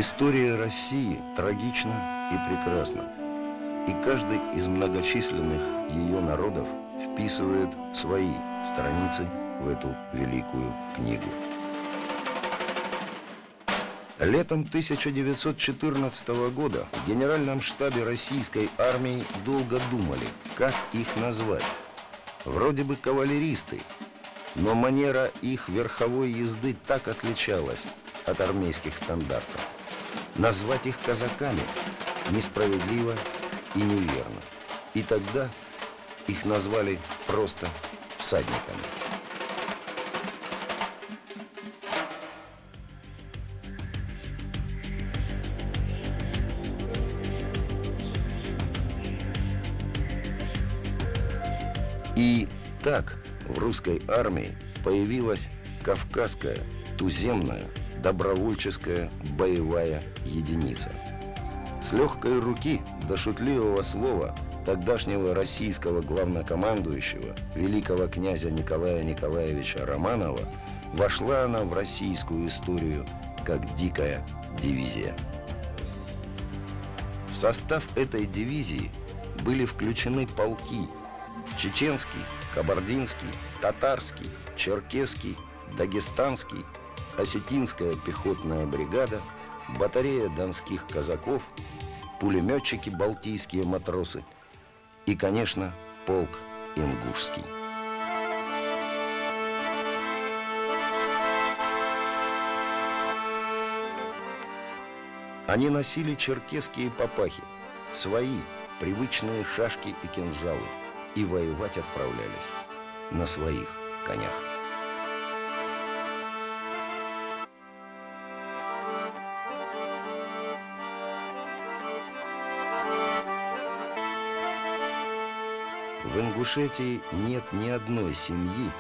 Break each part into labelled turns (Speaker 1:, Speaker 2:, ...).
Speaker 1: История России трагична и прекрасна, и каждый из многочисленных ее народов вписывает свои страницы в эту великую книгу. Летом 1914 года в Генеральном штабе российской армии долго думали, как их назвать. Вроде бы кавалеристы, но манера их верховой езды так отличалась от армейских стандартов. Назвать их казаками несправедливо и неверно. И тогда их назвали просто всадниками. И так в русской армии появилась Кавказская туземная добровольческая боевая единица. С легкой руки до шутливого слова тогдашнего российского главнокомандующего, великого князя Николая Николаевича Романова, вошла она в российскую историю как дикая дивизия. В состав этой дивизии были включены полки: чеченский, кабардинский, татарский, черкесский, дагестанский, осетинская пехотная бригада, батарея донских казаков, пулеметчики балтийские матросы и, конечно, полк ингушский. Они носили черкесские папахи, свои привычные шашки и кинжалы, и воевать отправлялись на своих конях. В Ингушетии нет ни одной семьи,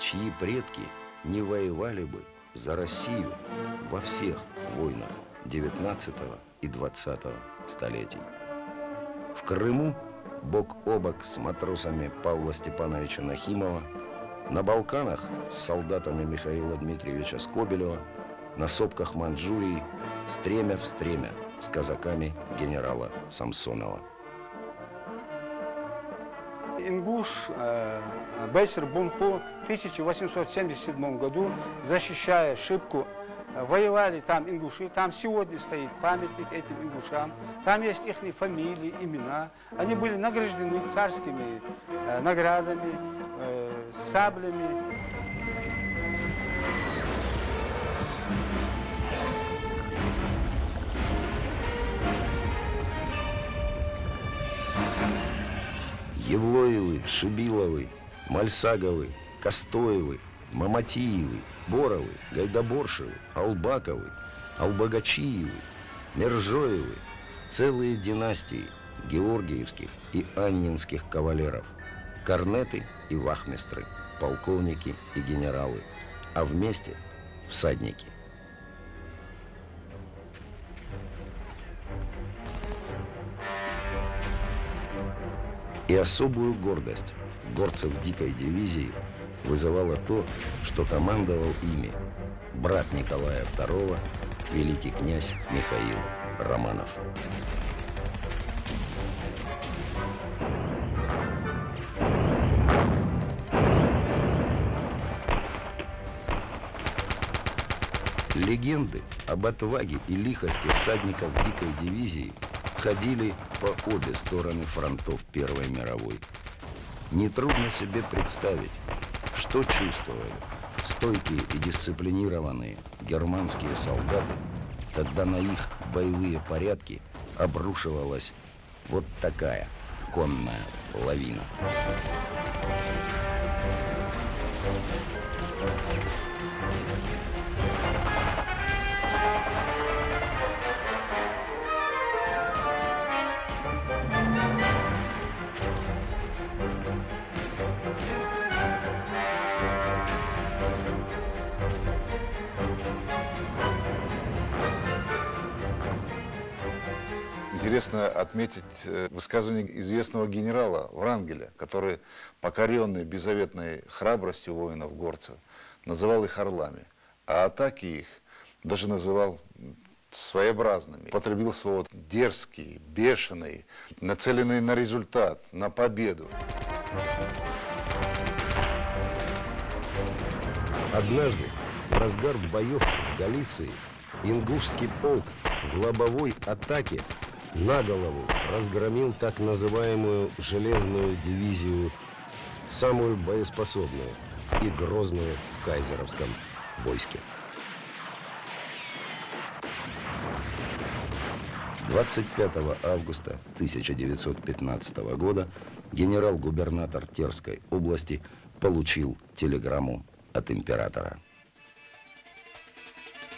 Speaker 1: чьи предки не воевали бы за Россию во всех войнах XIX и XX столетий. В Крыму бок о бок с матросами Павла Степановича Нахимова, на Балканах с солдатами Михаила Дмитриевича Скобелева, на сопках Манчжурии стремя в стремя с казаками генерала Самсонова.
Speaker 2: Ингуш Бейсер Бунху в 1877 году, защищая Шипку, воевали там ингуши. Там сегодня стоит памятник этим ингушам. Там есть их фамилии, имена. Они были награждены царскими наградами, саблями.
Speaker 1: Евлоевы, Шибиловы, Мальсаговы, Костоевы, Маматиевы, Боровы, Гайдаборшевы, Албаковы, Албагачиевы, Нержоевы, целые династии георгиевских и аннинских кавалеров, корнеты и вахмистры, полковники и генералы, а вместе всадники. И особую гордость горцев дикой дивизии вызывало то, что командовал ими брат Николая II, великий князь Михаил Романов. Легенды об отваге и лихости всадников дикой дивизии ходили по обе стороны фронтов Первой мировой. Нетрудно себе представить, что чувствовали стойкие и дисциплинированные германские солдаты, когда на их боевые порядки обрушивалась вот такая конная лавина.
Speaker 3: Интересно отметить высказывание известного генерала Врангеля, который, покоренный беззаветной храбростью воинов-горцев, называл их орлами, а атаки их даже называл своеобразными. Потребил слово дерзкий, бешеный, нацеленный на результат, на победу.
Speaker 1: Однажды, в разгар боев в Галиции, ингушский полк в лобовой атаке на голову разгромил так называемую железную дивизию, самую боеспособную и грозную в кайзеровском войске. 25 августа 1915 года генерал-губернатор Терской области получил телеграмму от императора.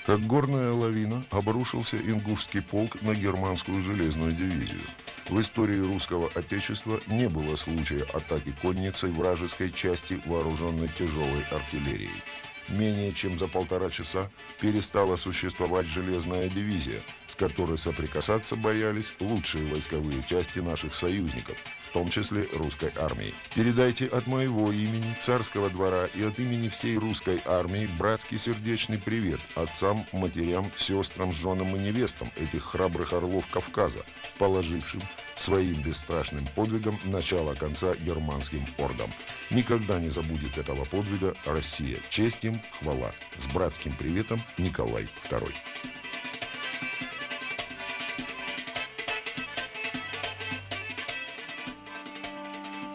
Speaker 4: Как горная лавина обрушился ингушский полк на германскую железную дивизию. В истории русского отечества не было случая атаки конницей вражеской части, вооруженной тяжелой артиллерией. Менее чем за 1,5 часа перестала существовать железная дивизия, с которой соприкасаться боялись лучшие войсковые части наших союзников, в том числе русской армии. Передайте от моего имени, царского двора и от имени всей русской армии братский сердечный привет отцам, матерям, сестрам, женам и невестам этих храбрых орлов Кавказа, положившим своим бесстрашным подвигом начало конца германским ордам. Никогда не забудет этого подвига Россия. Честь им, хвала. С братским приветом, Николай II.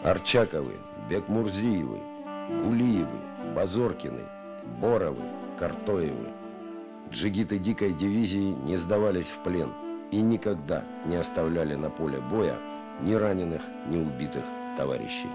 Speaker 1: Арчаковы, Бекмурзиевы, Гулиевы, Базоркины, Боровы, Картоевы. Джигиты дикой дивизии не сдавались в плен и никогда не оставляли на поле боя ни раненых, ни убитых товарищей.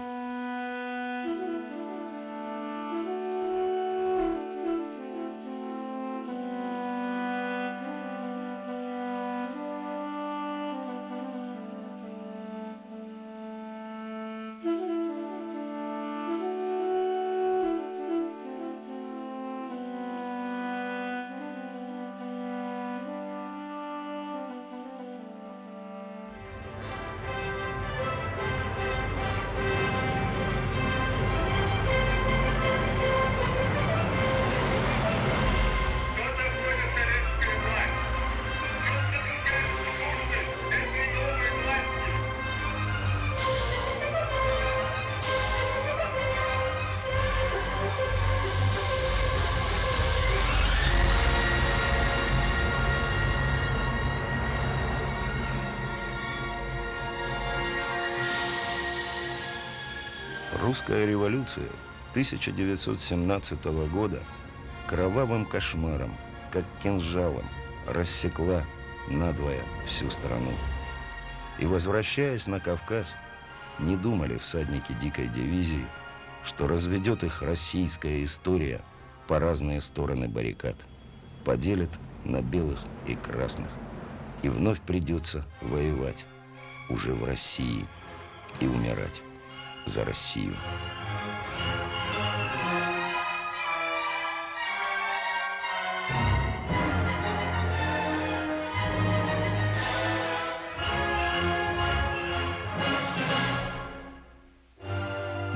Speaker 1: Русская революция 1917 года кровавым кошмаром, как кинжалом, рассекла надвое всю страну. И, возвращаясь на Кавказ, не думали всадники дикой дивизии, что разведет их российская история по разные стороны баррикад, поделит на белых и красных, и вновь придется воевать уже в России и умирать за Россию.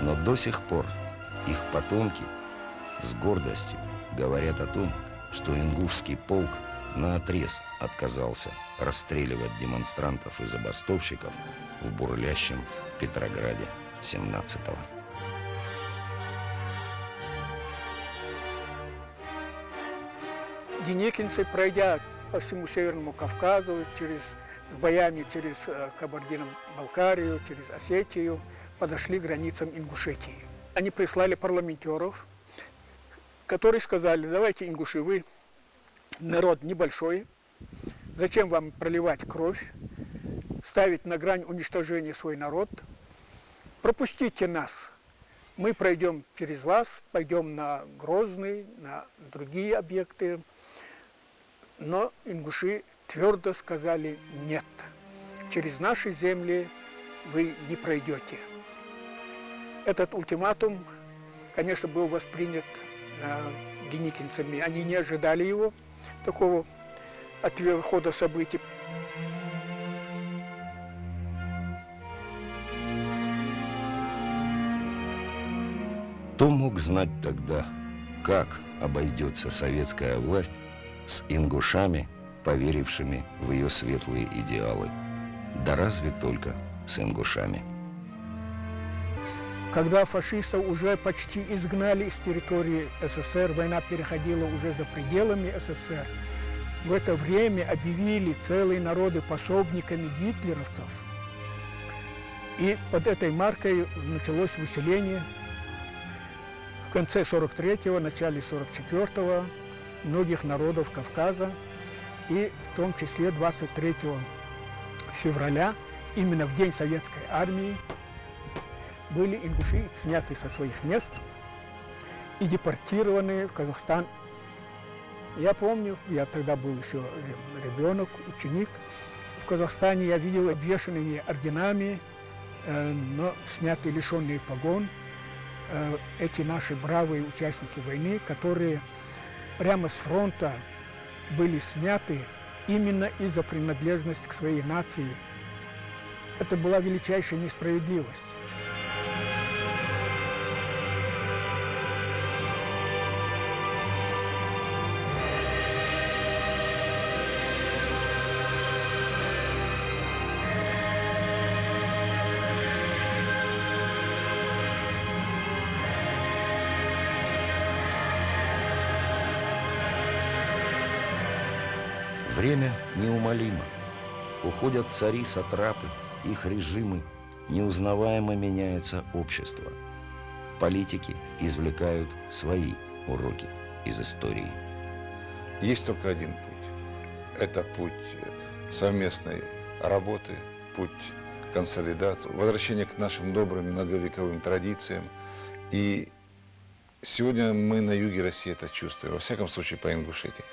Speaker 1: Но до сих пор их потомки с гордостью говорят о том, что ингушский полк наотрез отказался расстреливать демонстрантов и забастовщиков в бурлящем Петрограде 17-го.
Speaker 5: Деникинцы, пройдя по всему Северному Кавказу, с боями через Кабардино-Балкарию, через Осетию, подошли к границам Ингушетии. Они прислали парламентеров, которые сказали: давайте, ингуши, вы народ небольшой, зачем вам проливать кровь, ставить на грань уничтожения свой народ, пропустите нас, мы пройдем через вас, пойдем на Грозный, на другие объекты. Но ингуши твердо сказали: нет, через наши земли вы не пройдете. Этот ультиматум, конечно, был воспринят деникинцами. Они не ожидали его, такого хода событий.
Speaker 1: Кто мог знать тогда, как обойдется советская власть с ингушами поверившими в ее светлые идеалы. Да разве только с ингушами.
Speaker 5: Когда фашистов уже почти изгнали из территории СССР, война переходила уже за пределами СССР, в это время объявили целые народы пособниками гитлеровцев. И под этой маркой началось выселение в конце 43-го, начале 44-го многих народов Кавказа. И в том числе 23 февраля, именно в день Советской армии, были ингуши сняты со своих мест и депортированы в Казахстан. Я помню, я тогда был еще ребенок, ученик. В Казахстане я видел обвешанными орденами, но снятые, лишенные погон, эти наши бравые участники войны, которые прямо с фронта были сняты именно из-за принадлежности к своей нации. Это была величайшая несправедливость.
Speaker 1: Время неумолимо. Уходят цари-сатрапы, их режимы, неузнаваемо меняется общество. Политики извлекают свои уроки из истории.
Speaker 3: Есть только один путь. Это путь совместной работы, путь консолидации, возвращения к нашим добрым многовековым традициям. И сегодня мы на юге России это чувствуем, во всяком случае по Ингушетии.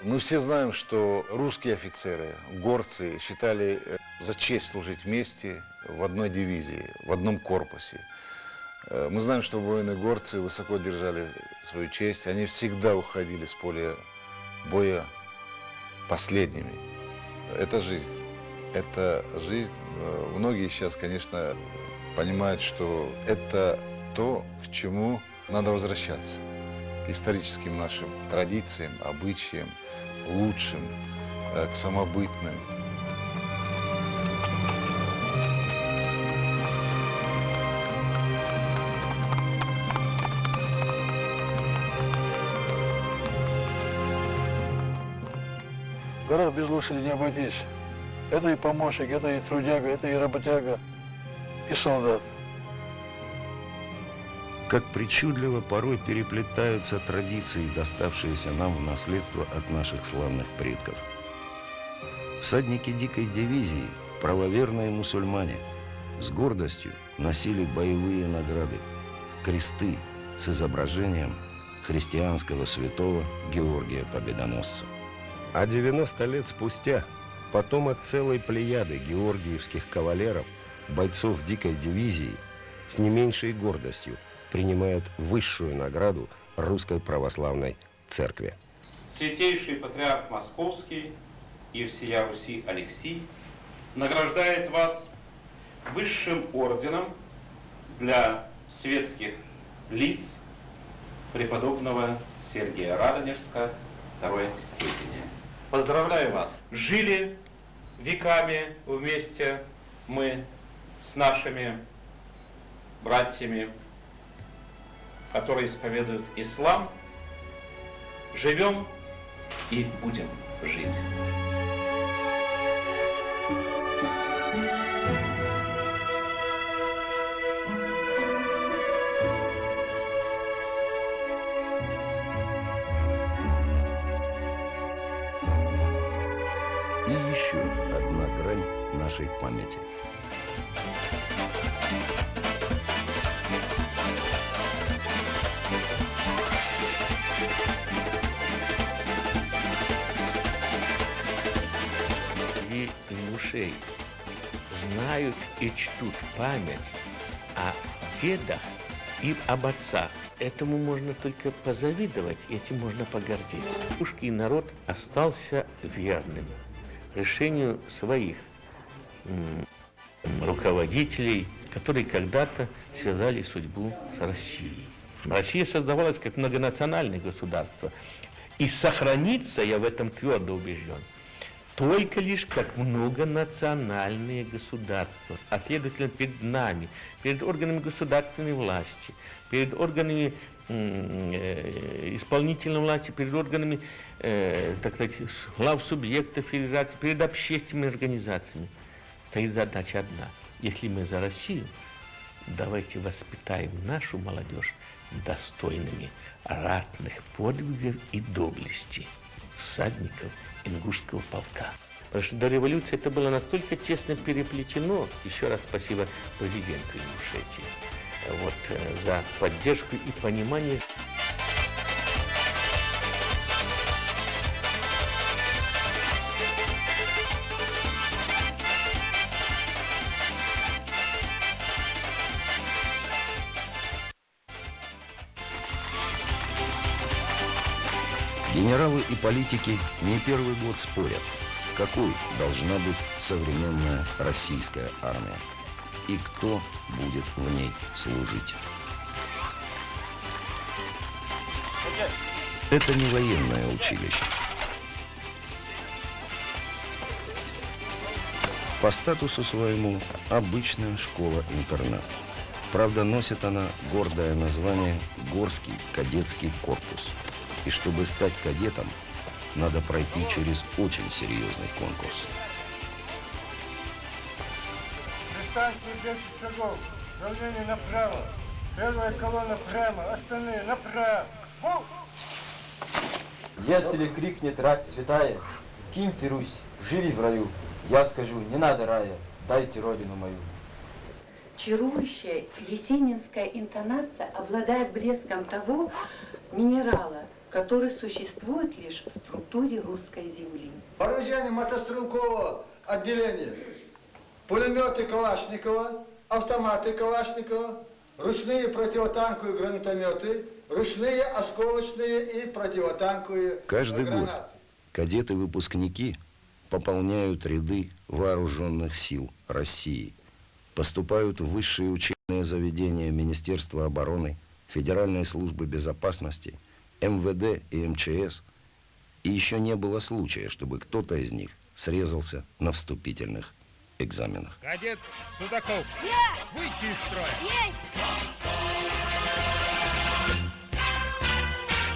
Speaker 3: Мы все знаем, что русские офицеры, горцы считали за честь служить вместе в одной дивизии, в одном корпусе. Мы знаем, что воины-горцы высоко держали свою честь, они всегда уходили с поля боя последними. Это жизнь. Это жизнь. Многие сейчас, конечно, понимают, что это то, к чему надо возвращаться. К историческим нашим традициям, обычаям, лучшим, к самобытным.
Speaker 6: В горах без лошади не обойтись. Это и помощник, это и трудяга, это и работяга, и солдат.
Speaker 1: Как причудливо порой переплетаются традиции, доставшиеся нам в наследство от наших славных предков. Всадники дикой дивизии, правоверные мусульмане, с гордостью носили боевые награды, кресты с изображением христианского святого Георгия Победоносца. А 90 лет спустя потомок целой плеяды георгиевских кавалеров, бойцов дикой дивизии, с не меньшей гордостью принимают высшую награду Русской Православной Церкви.
Speaker 7: Святейший Патриарх Московский и всея Руси Алексий награждает вас высшим орденом для светских лиц преподобного Сергия Радонежска второй степени. Поздравляю вас! Жили веками вместе мы с нашими братьями, которые исповедуют ислам, живем и будем жить.
Speaker 1: И еще одна грань нашей памяти.
Speaker 8: Ингушей знают и чтут память о дедах и об отцах. Этому можно только позавидовать, этим можно погордиться. Русский народ остался верным решению своих руководителей, которые когда-то связали судьбу с Россией. Россия создавалась как многонациональное государство. И сохранится, я в этом твердо убежден, только лишь как многонациональные государства, а следовательно перед нами, перед органами государственной власти, перед органами исполнительной власти, перед органами, так сказать, глав субъектов федерации, перед общественными организациями. Стоит задача одна. Если мы за Россию, давайте воспитаем нашу молодежь достойными ратных подвигов и доблести всадников ингушского полка. Потому что до революции это было настолько тесно переплетено. Еще раз спасибо президенту Ингушетии за поддержку и понимание.
Speaker 1: Генералы и политики не первый год спорят, какой должна быть современная российская армия и кто будет в ней служить. Это не военное училище. По статусу своему обычная школа-интернат. Правда, носит она гордое название «Горский кадетский корпус». И чтобы стать кадетом, надо пройти через очень серьезный конкурс.
Speaker 9: Дистанция 10 шагов. Давление направо. Первая колонна прямо, остальные направо.
Speaker 10: Если крикнет рать святая, кинь ты, Русь, живи в раю. Я скажу, не надо рая, дайте родину мою.
Speaker 11: Чарующая есенинская интонация обладает блеском того минерала, который существует лишь в структуре русской земли.
Speaker 9: Вооружение мотострелкового отделения. Пулеметы Калашникова, автоматы Калашникова, ручные противотанковые гранатометы, ручные осколочные и противотанковые
Speaker 1: Каждый
Speaker 9: гранаты.
Speaker 1: год кадеты-выпускники пополняют ряды вооруженных сил России, поступают в высшие учебные заведения Министерства обороны, Федеральной службы безопасности, МВД и МЧС, и еще не было случая, чтобы кто-то из них срезался на вступительных экзаменах.
Speaker 12: Кадет Судаков, выйти из строя. Есть!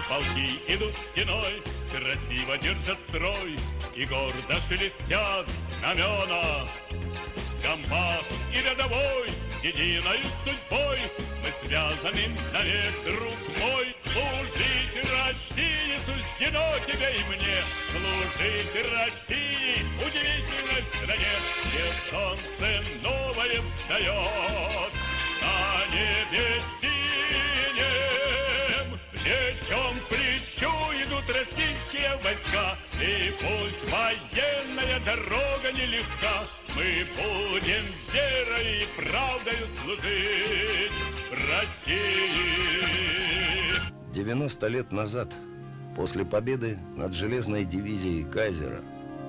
Speaker 13: Полки идут стеной, красиво держат строй, и гордо шелестят знамена. Комбат и рядовой, единой судьбой, мы связаны навек, друг мой. Служить России суждено тебе и мне, служить России удивительной стране, где солнце новое встает на небе синем. Плечом к плечу идут российские войска, и пусть военная дорога нелегка, мы будем верой и правдою служить России.
Speaker 1: 90 лет назад, после победы над железной дивизией Кайзера,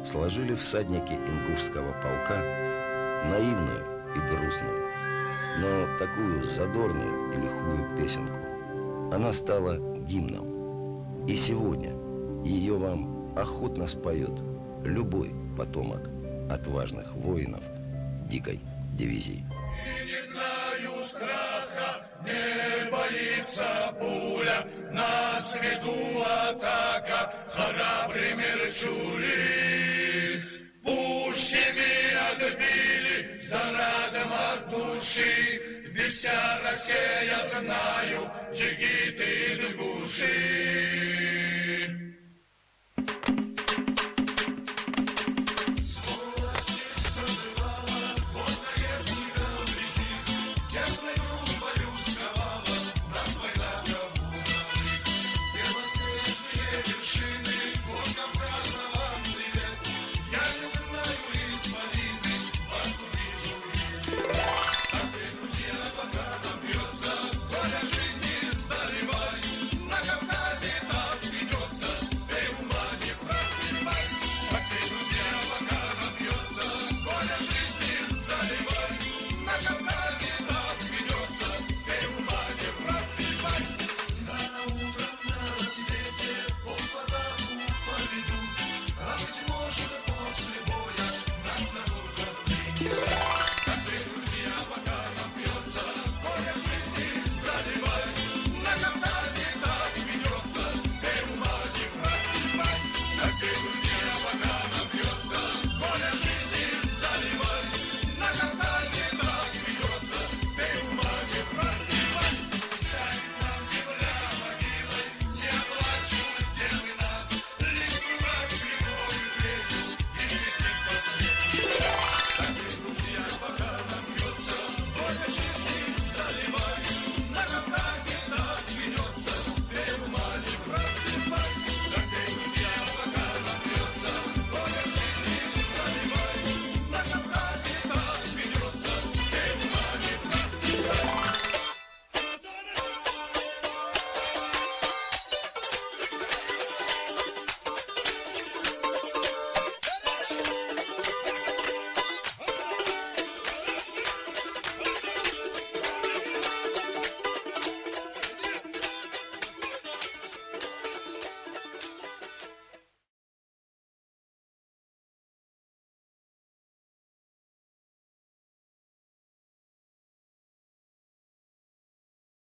Speaker 1: сложили всадники ингушского полка наивную и грустную, но такую задорную и лихую песенку. Она стала гимном. И сегодня ее вам охотно споет любой потомок отважных воинов дикой дивизии.
Speaker 13: Не знаю страха, не боится пуля, на свету атака, храбрый Мерчули. Пушками отбили, зарадом от души, вся Россия, знаю, джигиты ингуши.